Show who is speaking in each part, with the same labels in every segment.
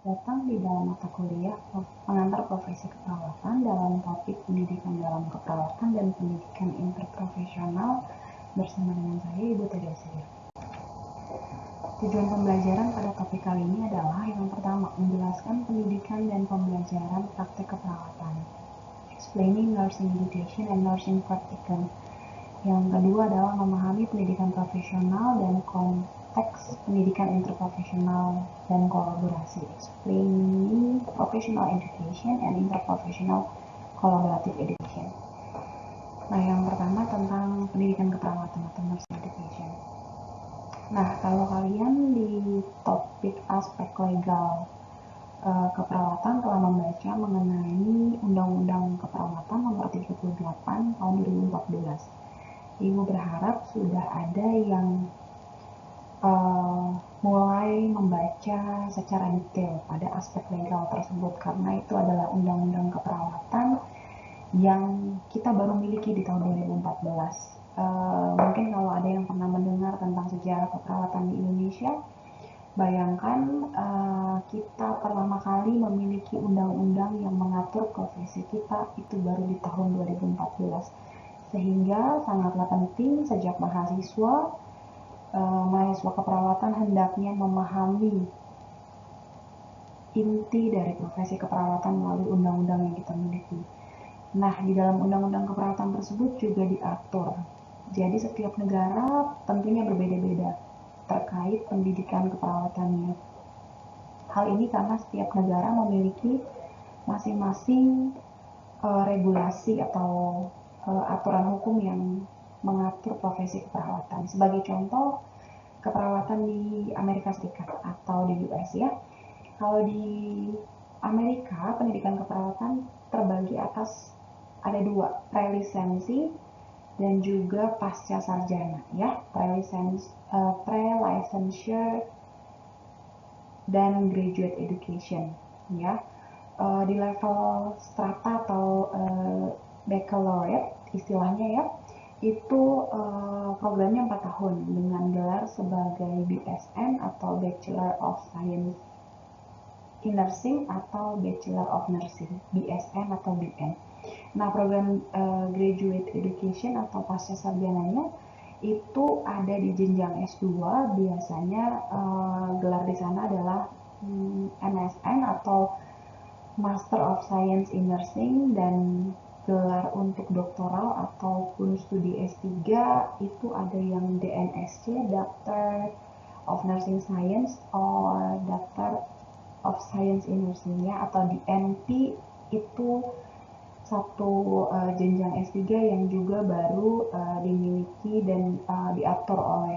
Speaker 1: datang di dalam mata kuliah pengantar profesi keperawatan dalam topik pendidikan dalam keperawatan dan pendidikan interprofesional bersama dengan saya, Ibu Teresia. Tujuan pembelajaran pada topik kali ini adalah yang pertama, menjelaskan pendidikan dan pembelajaran praktek keperawatan, explaining nursing education and nursing practicum. Yang kedua adalah memahami pendidikan profesional dan konteks pendidikan interprofesional dan kolaborasi, explaining professional education and interprofessional collaborative education. Nah, yang pertama tentang pendidikan keperawatan atau nursing education. Nah, kalau kalian di topik aspek legal keperawatan telah membaca mengenai Undang-Undang Keperawatan Nomor 38 Tahun 2014. Ibu berharap sudah ada yang mulai membaca secara detail pada aspek legal tersebut, karena itu adalah Undang-Undang Keperawatan yang kita baru miliki di tahun 2014. Mungkin kalau ada yang pernah mendengar tentang sejarah keperawatan di Indonesia, bayangkan kita pertama kali memiliki undang-undang yang mengatur profesi kita itu baru di tahun 2014. Sehingga sangatlah penting sejak mahasiswa keperawatan hendaknya memahami inti dari profesi keperawatan melalui undang-undang yang kita miliki. Nah, di dalam undang-undang keperawatan tersebut juga diatur. Jadi setiap negara tentunya berbeda-beda terkait pendidikan keperawatannya. Hal ini karena setiap negara memiliki masing-masing regulasi atau aturan hukum yang mengatur profesi keperawatan. Sebagai contoh, keperawatan di Amerika Serikat atau di US ya. Kalau di Amerika, pendidikan keperawatan terbagi atas ada dua, prelisensi dan juga pasca sarjana ya. Pre-licensure dan graduate education ya. Di level strata atau baccalaureate istilahnya ya, itu programnya 4 tahun dengan gelar sebagai BSN atau Bachelor of Science in Nursing atau Bachelor of Nursing, BSN atau BN. Nah, program Graduate Education atau pasca sarjananya itu ada di jenjang S2, biasanya gelar di sana adalah MSN atau Master of Science in Nursing, dan gelar untuk doktoral ataupun studi S3 itu ada yang DNSC, Doctor of Nursing Science or Doctor of Science in Nursing ya, atau DNP itu satu jenjang S3 yang juga baru dimiliki dan diatur oleh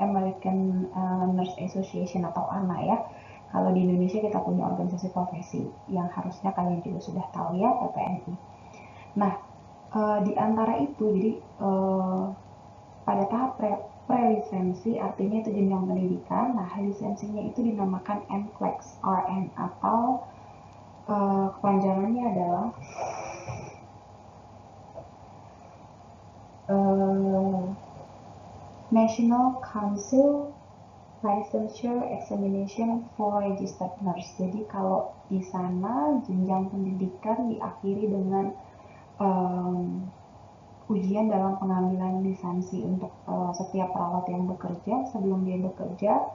Speaker 1: American Nurse Association atau ANA ya. Kalau di Indonesia kita punya organisasi profesi yang harusnya kalian juga sudah tahu ya, PPNI. Nah, di antara itu, jadi pada tahap pre-lisensi artinya itu jenjang pendidikan. Nah, lisensinya itu dinamakan NCLEX RN atau kepanjangannya adalah National Council Licensure Examination for Registered Nurse. Jadi kalau di sana jenjang pendidikan diakhiri dengan ujian dalam pengambilan lisensi untuk setiap perawat yang bekerja. Sebelum dia bekerja,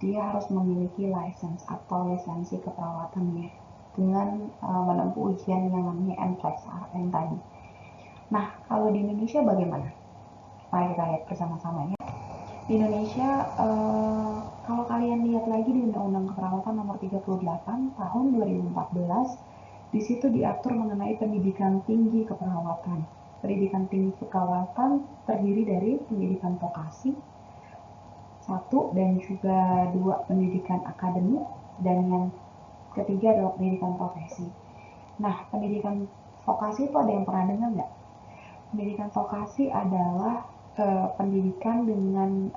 Speaker 1: dia harus memiliki license atau lisensi keperawatannya dengan menempuh ujian yang namanya NCLEX RN tadi. Nah, kalau di Indonesia bagaimana? Mari kita lihat bersama-sama ya. Di Indonesia, kalau kalian lihat lagi di Undang-Undang Keperawatan Nomor 38 Tahun 2014, di situ diatur mengenai pendidikan tinggi keperawatan. Pendidikan tinggi keperawatan terdiri dari pendidikan vokasi 1 dan juga 2 pendidikan akademik, dan yang ketiga adalah pendidikan profesi. Nah, pendidikan vokasi itu ada yang pernah dengar nggak? Pendidikan vokasi adalah pendidikan dengan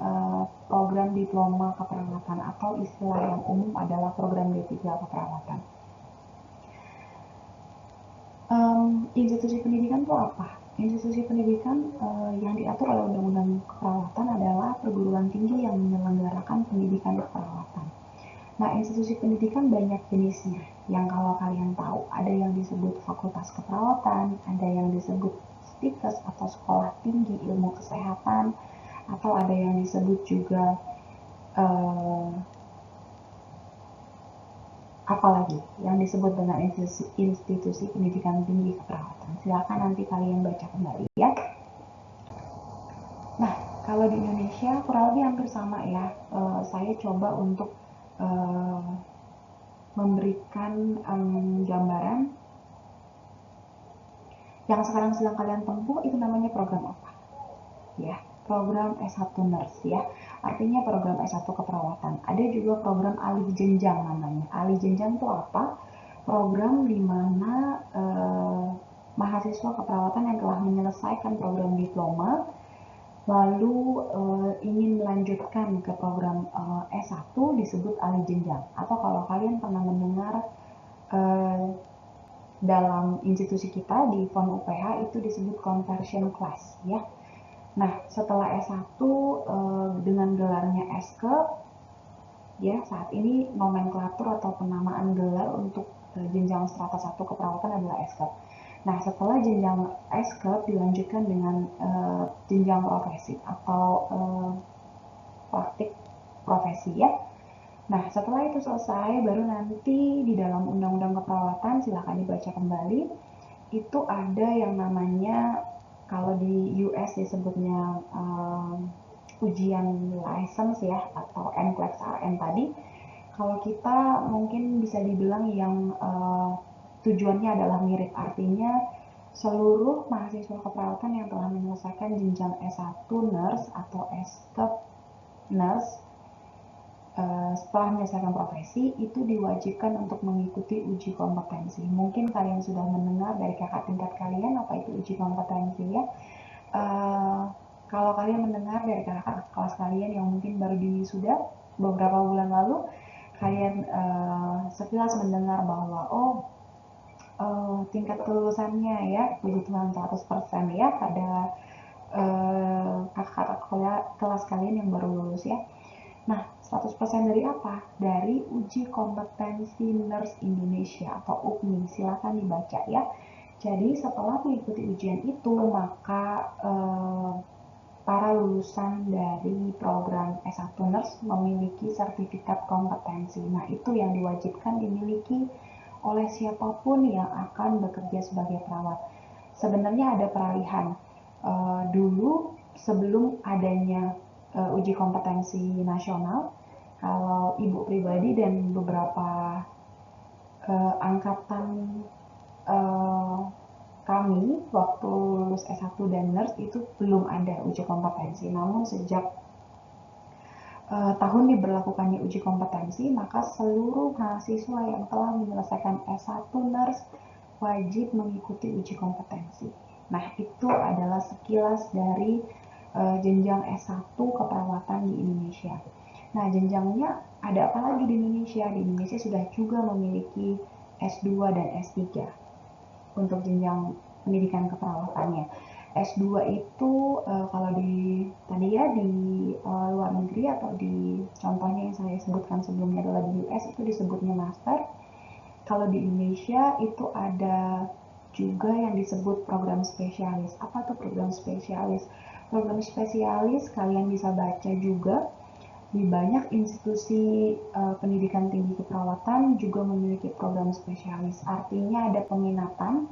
Speaker 1: program diploma keperawatan atau istilah yang umum adalah program D3 keperawatan. Institusi pendidikan itu apa? Institusi pendidikan yang diatur oleh Undang-Undang Keperawatan adalah perguruan tinggi yang menyelenggarakan pendidikan keperawatan. Nah, institusi pendidikan banyak jenisnya. Yang kalau kalian tahu, ada yang disebut fakultas keperawatan, ada yang disebut stikes atau sekolah tinggi ilmu kesehatan, atau ada yang disebut juga eh, apalagi yang disebut dengan institusi pendidikan tinggi keperawatan. Silakan nanti kalian baca kembali ya. Nah, kalau di Indonesia kurang lebih hampir sama ya. Saya coba untuk uh, memberikan gambaran yang sekarang sedang kalian tempuh itu namanya program apa? Ya, program S1 Nurse ya. Artinya program S1 keperawatan. Ada juga program alih jenjang namanya. Alih jenjang itu apa? Program di mana mahasiswa keperawatan yang telah menyelesaikan program diploma lalu ingin melanjutkan ke program S1 disebut alih jenjang. Atau kalau kalian pernah mendengar eh, dalam institusi kita di FON UPH itu disebut conversion class ya. Nah, setelah S1 dengan gelarnya S.Ke ya, saat ini nomenklatur atau penamaan gelar untuk jenjang strata 1 keperawatan adalah S.Ke. Nah, setelah jenjang S.Ke dilanjutkan dengan jenjang profesi atau praktik profesi ya. Nah, setelah itu selesai, baru nanti di dalam Undang-Undang Keperawatan, silakan dibaca kembali, itu ada yang namanya, kalau di US disebutnya ujian license ya, atau NCLEX RN tadi. Kalau kita mungkin bisa dibilang yang tujuannya adalah mirip, artinya seluruh mahasiswa keperawatan yang telah menyelesaikan jenjang S1 nurse atau S.Ke nurse setelah menyelesaikan profesi itu diwajibkan untuk mengikuti uji kompetensi. Mungkin kalian sudah mendengar dari kakak tingkat kalian apa itu uji kompetensi ya. Kalau kalian mendengar dari kakak kelas kalian yang mungkin baru diwisuda beberapa bulan lalu, kalian sekilas mendengar bahwa tingkat kelulusannya ya puji Tuhan 100% ya pada kakak-kakak kelas kalian yang baru lulus ya. Nah, 100% dari apa? Dari uji kompetensi nurse Indonesia atau UKNI. Silakan dibaca ya. Jadi setelah mengikuti ujian itu, maka para lulusan dari program S1 Nurse memiliki sertifikat kompetensi. Nah, itu yang diwajibkan dimiliki oleh siapapun yang akan bekerja sebagai perawat. Sebenarnya ada peralihan. Dulu sebelum adanya uji kompetensi nasional, kalau ibu pribadi dan beberapa angkatan uh, kami waktu lulus S1 dan nurse itu belum ada uji kompetensi. Namun sejak tahun diberlakukannya uji kompetensi, maka seluruh mahasiswa yang telah menyelesaikan S1 nurse wajib mengikuti uji kompetensi. Nah, itu adalah sekilas dari jenjang S1 keperawatan di Indonesia. Nah, jenjangnya ada apa lagi di Indonesia? Di Indonesia sudah juga memiliki S2 dan S3 untuk jenjang pendidikan keperawatannya. S2 itu kalau di tadi ya di luar negeri atau di contohnya yang saya sebutkan sebelumnya adalah di US itu disebutnya master. Kalau di Indonesia itu ada juga yang disebut program spesialis. Apa tuh program spesialis? Program spesialis kalian bisa baca juga di banyak institusi pendidikan tinggi keperawatan juga memiliki program spesialis. Artinya ada peminatan.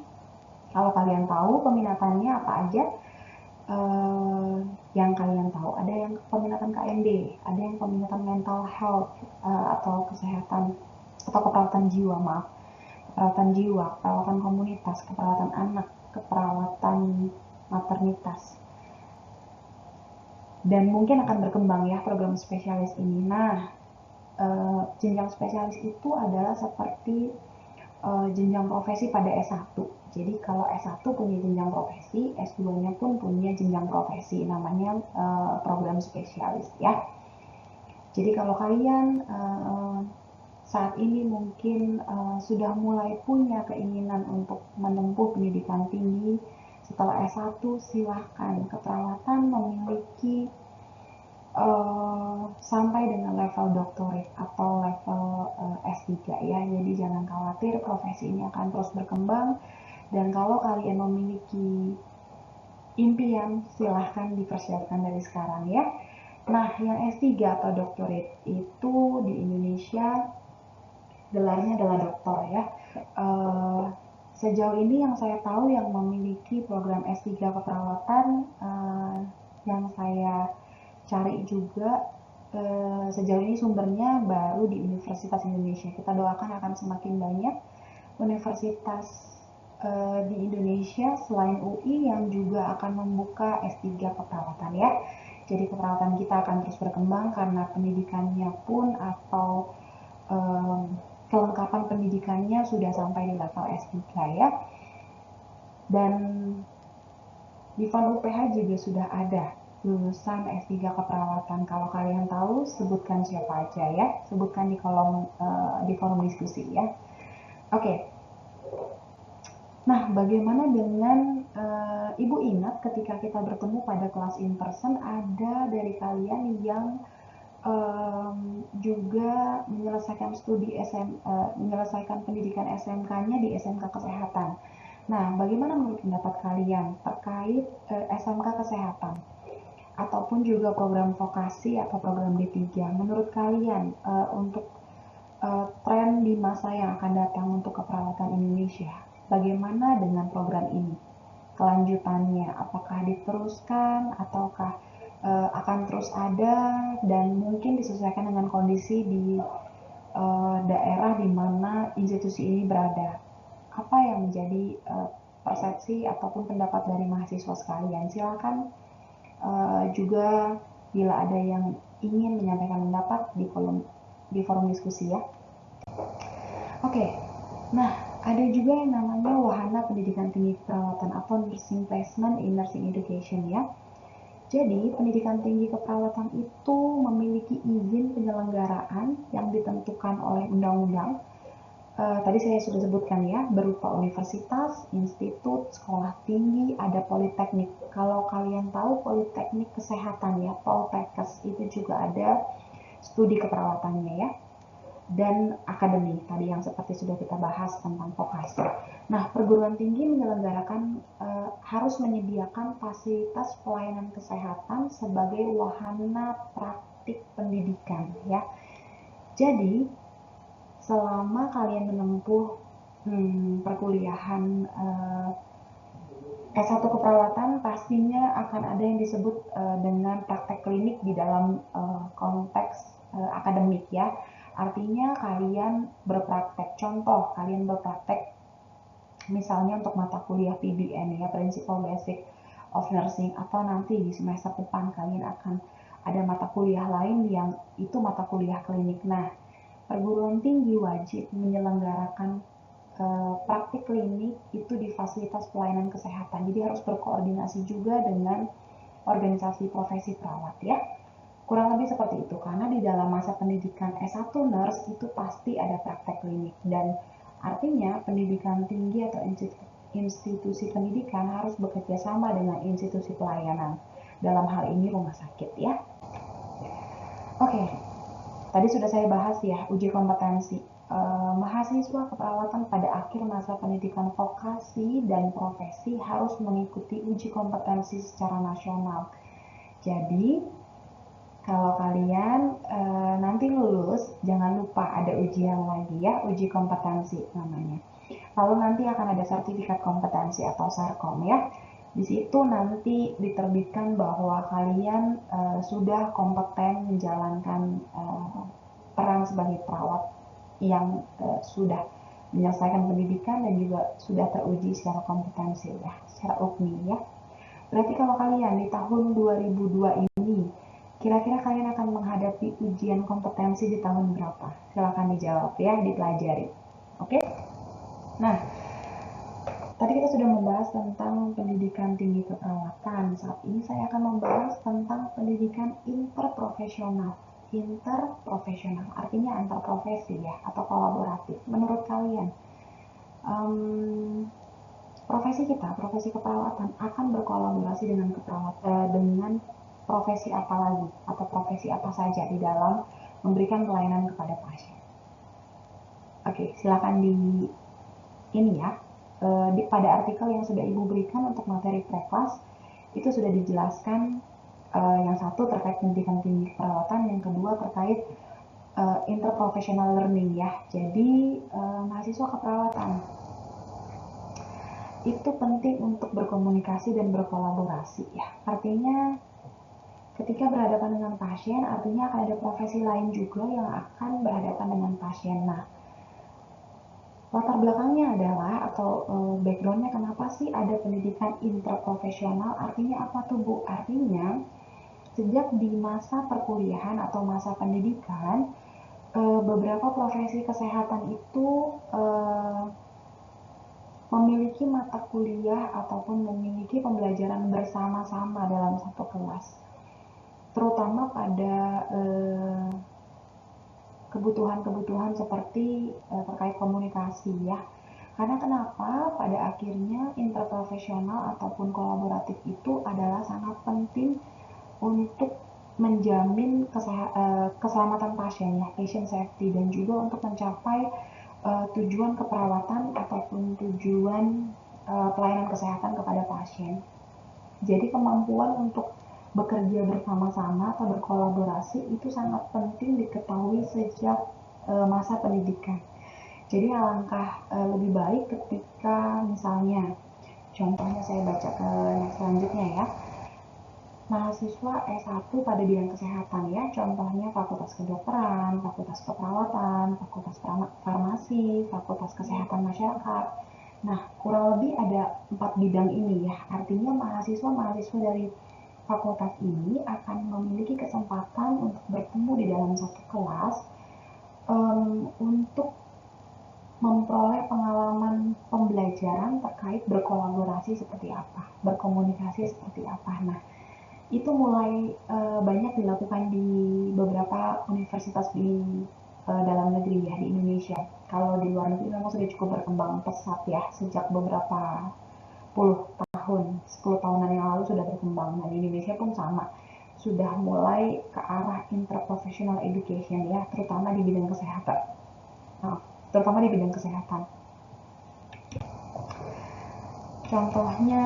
Speaker 1: Kalau kalian tahu peminatannya apa aja, yang kalian tahu ada yang peminatan KMD, ada yang peminatan mental health atau kesehatan atau keperawatan jiwa, maaf, keperawatan jiwa, keperawatan komunitas, keperawatan anak, keperawatan maternitas, dan mungkin akan berkembang ya program spesialis ini. Nah, jenjang spesialis itu adalah seperti jenjang profesi pada S1. Jadi kalau S1 punya jenjang profesi, S2-nya pun punya jenjang profesi, namanya program spesialis ya. Jadi kalau kalian saat ini mungkin sudah mulai punya keinginan untuk menempuh pendidikan tinggi setelah S1, silahkan. Keperawatan memiliki sampai dengan level doktorat atau level S3 ya. Jadi jangan khawatir, profesi ini akan terus berkembang. Dan kalau kalian memiliki impian, silahkan dipersiapkan dari sekarang ya. Nah, yang S3 atau doctorate itu di Indonesia gelarnya adalah doktor ya. Sejauh ini yang saya tahu yang memiliki program S3 keperawatan yang saya cari juga sejauh ini sumbernya baru di Universitas Indonesia. Kita doakan akan semakin banyak universitas di Indonesia selain UI yang juga akan membuka S3 keperawatan ya. Jadi keperawatan kita akan terus berkembang karena pendidikannya pun atau kelengkapan pendidikannya sudah sampai di level S3 ya. Dan di FON UPH juga sudah ada lulusan S3 keperawatan. Kalau kalian tahu, sebutkan siapa aja ya. Sebutkan di kolom di forum diskusi ya. Oke. Nah, bagaimana dengan Ibu ingat ketika kita bertemu pada kelas in person, ada dari kalian yang juga menyelesaikan menyelesaikan pendidikan SMK-nya di SMK Kesehatan. Nah, bagaimana menurut pendapat kalian terkait SMK Kesehatan ataupun juga program vokasi atau program D3? Menurut kalian untuk tren di masa yang akan datang untuk keperawatan Indonesia, bagaimana dengan program ini? Kelanjutannya, apakah diteruskan ataukah akan terus ada dan mungkin disesuaikan dengan kondisi di daerah di mana institusi ini berada? Apa yang menjadi persepsi ataupun pendapat dari mahasiswa sekalian? Silakan juga bila ada yang ingin menyampaikan pendapat di forum diskusi ya. Oke, nah ada juga yang namanya wahana pendidikan tinggi keperawatan atau nursing placement in nursing education ya. Jadi pendidikan tinggi keperawatan itu memiliki izin penyelenggaraan yang ditentukan oleh undang-undang. Tadi saya sudah sebutkan ya, berupa universitas, institut, sekolah tinggi, ada politeknik. Kalau kalian tahu politeknik kesehatan ya, Poltekkes itu juga ada studi keperawatannya ya. Dan akademi tadi yang seperti sudah kita bahas tentang vokasi. Nah, perguruan tinggi menyelenggarakan harus menyediakan fasilitas pelayanan kesehatan sebagai wahana praktik pendidikan ya. Jadi selama kalian menempuh perkuliahan S1 keperawatan pastinya akan ada yang disebut dengan praktek klinik di dalam konteks akademik ya. Artinya kalian berpraktek, contoh kalian berpraktek misalnya untuk mata kuliah PBN ya, Principle Basic of Nursing, atau nanti di semester depan kalian akan ada mata kuliah lain yang itu mata kuliah klinik. Nah, perguruan tinggi wajib menyelenggarakan praktik klinik itu di fasilitas pelayanan kesehatan. Jadi harus berkoordinasi juga dengan organisasi profesi perawat ya. Kurang lebih seperti itu, karena di dalam masa pendidikan S1 nurse itu pasti ada praktek klinik, dan artinya pendidikan tinggi atau institusi pendidikan harus bekerja sama dengan institusi pelayanan, dalam hal ini rumah sakit ya. Oke, tadi sudah saya bahas ya uji kompetensi. Mahasiswa keperawatan pada akhir masa pendidikan vokasi dan profesi harus mengikuti uji kompetensi secara nasional. Jadi kalau kalian nanti lulus, jangan lupa ada ujian lagi ya, uji kompetensi namanya. Lalu nanti akan ada sertifikat kompetensi atau SARCOM ya. Di situ nanti diterbitkan bahwa kalian sudah kompeten menjalankan peran sebagai perawat yang sudah menyelesaikan pendidikan dan juga sudah teruji secara kompetensi ya, secara UKMI ya. Berarti kalau kalian di tahun 2002 ini, kira-kira kalian akan menghadapi ujian kompetensi di tahun berapa? Silakan dijawab ya, dipelajari. Oke? Nah, tadi kita sudah membahas tentang pendidikan tinggi keperawatan. Saat ini saya akan membahas tentang pendidikan interprofesional. Interprofesional, artinya antar profesi ya, atau kolaboratif. Menurut kalian, profesi keperawatan akan berkolaborasi dengan dengan profesi apa lagi atau profesi apa saja di dalam memberikan pelayanan kepada pasien? Oke, silakan di ini ya, pada artikel yang sudah Ibu berikan untuk materi pre-kelas itu sudah dijelaskan, yang satu terkait pendidikan tinggi keperawatan, yang kedua terkait interprofessional learning ya. Jadi mahasiswa keperawatan itu penting untuk berkomunikasi dan berkolaborasi ya. Artinya ketika berhadapan dengan pasien, artinya akan ada profesi lain juga yang akan berhadapan dengan pasien. Nah, latar belakangnya adalah atau backgroundnya kenapa sih ada pendidikan interprofesional? Artinya apa tuh Bu? Artinya sejak di masa perkuliahan atau masa pendidikan, beberapa profesi kesehatan itu memiliki mata kuliah ataupun memiliki pembelajaran bersama-sama dalam satu kelas, terutama pada kebutuhan-kebutuhan seperti terkait komunikasi ya. Karena kenapa? Pada akhirnya interprofesional ataupun kolaboratif itu adalah sangat penting untuk menjamin keselamatan pasien ya, patient safety, dan juga untuk mencapai tujuan keperawatan ataupun tujuan pelayanan kesehatan kepada pasien. Jadi kemampuan untuk bekerja bersama-sama atau berkolaborasi itu sangat penting diketahui sejak masa pendidikan. Jadi alangkah lebih baik ketika misalnya, contohnya saya baca ke yang selanjutnya ya, mahasiswa S1 pada bidang kesehatan ya, contohnya Fakultas Kedokteran, Fakultas Keperawatan, Fakultas Farmasi, Fakultas Kesehatan Masyarakat. Nah, kurang lebih ada 4 bidang ini ya, artinya mahasiswa-mahasiswa dari fakultas ini akan memiliki kesempatan untuk bertemu di dalam satu kelas untuk memperoleh pengalaman pembelajaran terkait berkolaborasi seperti apa, berkomunikasi seperti apa. Nah, itu mulai banyak dilakukan di beberapa universitas di dalam negeri ya, di Indonesia. Kalau di luar negeri memang sudah cukup berkembang pesat ya, sejak beberapa puluh tahun, 10 tahunan yang lalu sudah berkembang. Nah, di Indonesia pun sama, sudah mulai ke arah interprofessional education ya, terutama di bidang kesehatan. Nah, terutama di bidang kesehatan. Contohnya,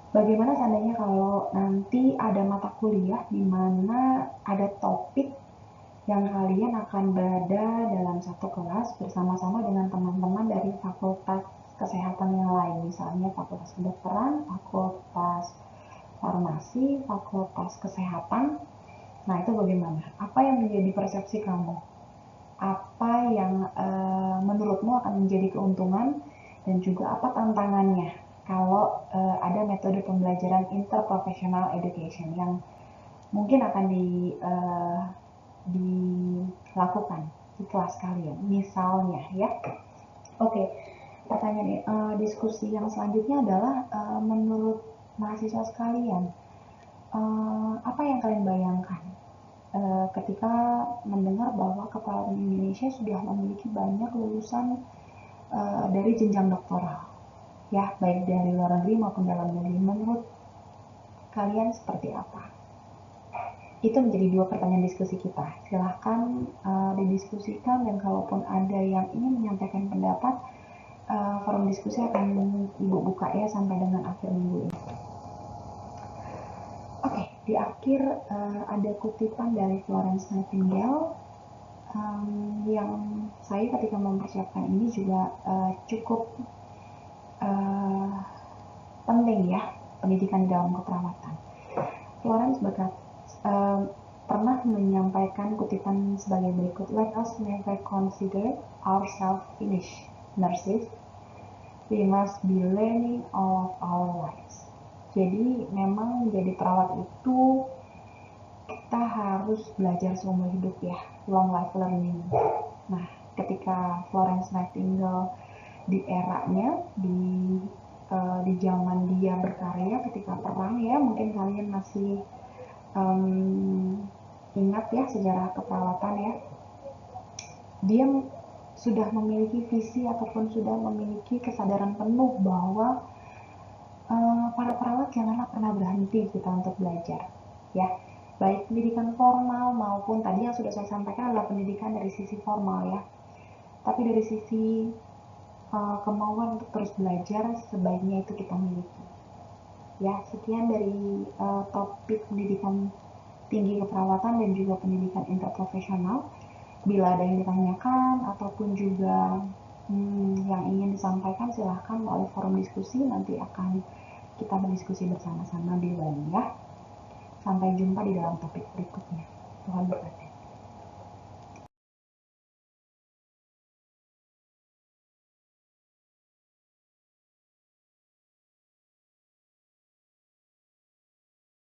Speaker 1: bagaimana seandainya kalau nanti ada mata kuliah di mana ada topik yang kalian akan berada dalam satu kelas bersama-sama dengan teman-teman dari fakultas kesehatan yang lain, misalnya fakultas kedokteran, fakultas farmasi, fakultas kesehatan. Nah, itu bagaimana? Apa yang menjadi persepsi kamu? Apa yang menurutmu akan menjadi keuntungan dan juga apa tantangannya kalau ada metode pembelajaran interprofessional education yang mungkin akan dilakukan di kelas kalian, misalnya ya. Oke, pertanyaan diskusi yang selanjutnya adalah menurut mahasiswa sekalian, apa yang kalian bayangkan ketika mendengar bahwa keperawatan Indonesia sudah memiliki banyak lulusan dari jenjang doktoral, ya, baik dari luar negeri maupun dalam negeri. Menurut kalian seperti apa? Itu menjadi 2 pertanyaan diskusi kita. Silahkan didiskusikan, dan kalaupun ada yang ingin menyampaikan pendapat, forum diskusi akan Ibu buka ya sampai dengan akhir minggu ini. Oke, di akhir ada kutipan dari Florence Nightingale yang saya ketika mempersiapkan ini juga cukup penting ya, pendidikan dalam keperawatan. Florence pernah menyampaikan kutipan sebagai berikut, "Let us never consider ourselves finished nurses. We must be learning all of our lives." Jadi memang menjadi perawat itu kita harus belajar seumur hidup ya, long life learning. Nah, ketika Florence Nightingale di eranya, di zaman dia berkarya ketika perang ya, mungkin kalian masih ingat ya sejarah keperawatan ya, dia sudah memiliki visi ataupun sudah memiliki kesadaran penuh bahwa para perawat janganlah pernah berhenti kita untuk belajar ya. baik pendidikan formal maupun tadi yang sudah saya sampaikan adalah pendidikan dari sisi formal ya. Tapi dari sisi kemauan untuk terus belajar sebaiknya itu kita miliki. Ya, sekian dari topik pendidikan tinggi keperawatan dan juga pendidikan interprofesional. Bila ada yang ditanyakan ataupun juga yang ingin disampaikan, silahkan melalui forum diskusi, nanti akan kita berdiskusi bersama-sama di web ya. Sampai jumpa di dalam topik berikutnya. Tuhan berkati.